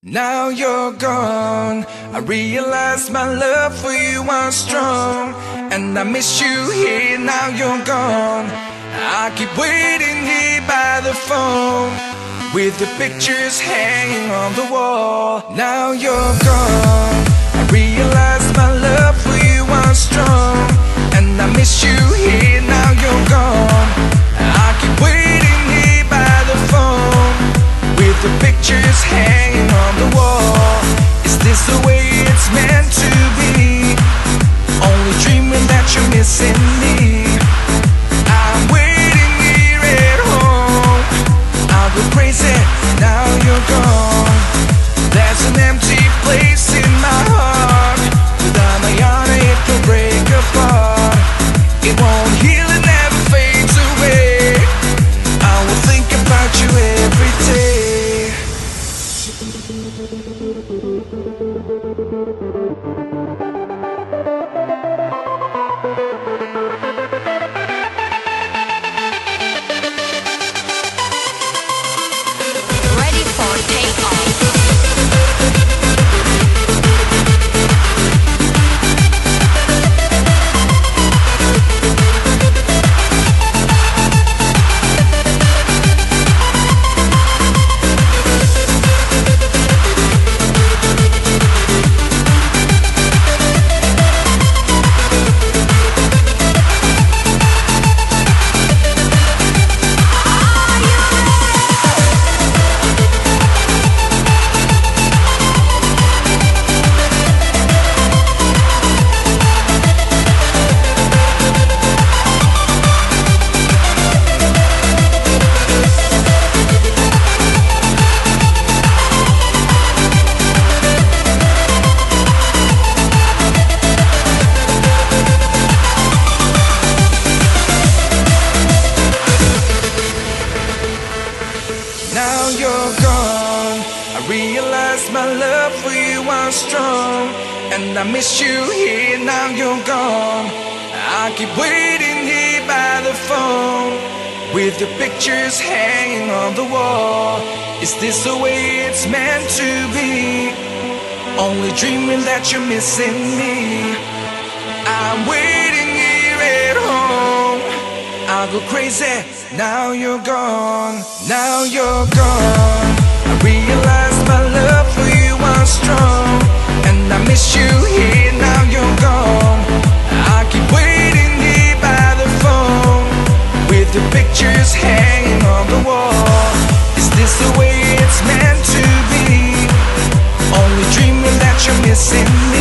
Now you're gone, I realize my love for you was strong, and I miss you here. Now you're gone, I keep waiting here by the phone, with the pictures hanging on the wall. Now you're gone, I realize my love for you was strong, and I miss you here. Now you're gone, I keep waiting here by the phone, with the pictures hanging on the wall. Is this the way it's meant to be? Only dreaming that you're missing me. I'm waiting here at home, I'll go crazy now you're gone. There's an empty place in my heart, without my honor it can break apart. It won't heal, it never fades away. I will think about you every day. Ready for takeoff. Now you're gone, I realize my love for you was strong, and I miss you here. Now you're gone, I keep waiting here by the phone, with the pictures hanging on the wall. Is this the way it's meant to be? Only dreaming that you're missing me. I'm waiting here at home, I'll go crazy now you're gone. Now you're gone, I realize my love for you was strong, and I miss you here. Now you're gone, I keep waiting here by the phone, with the pictures hanging on the wall. Is this the way it's meant to be? Only dreaming that you're missing me.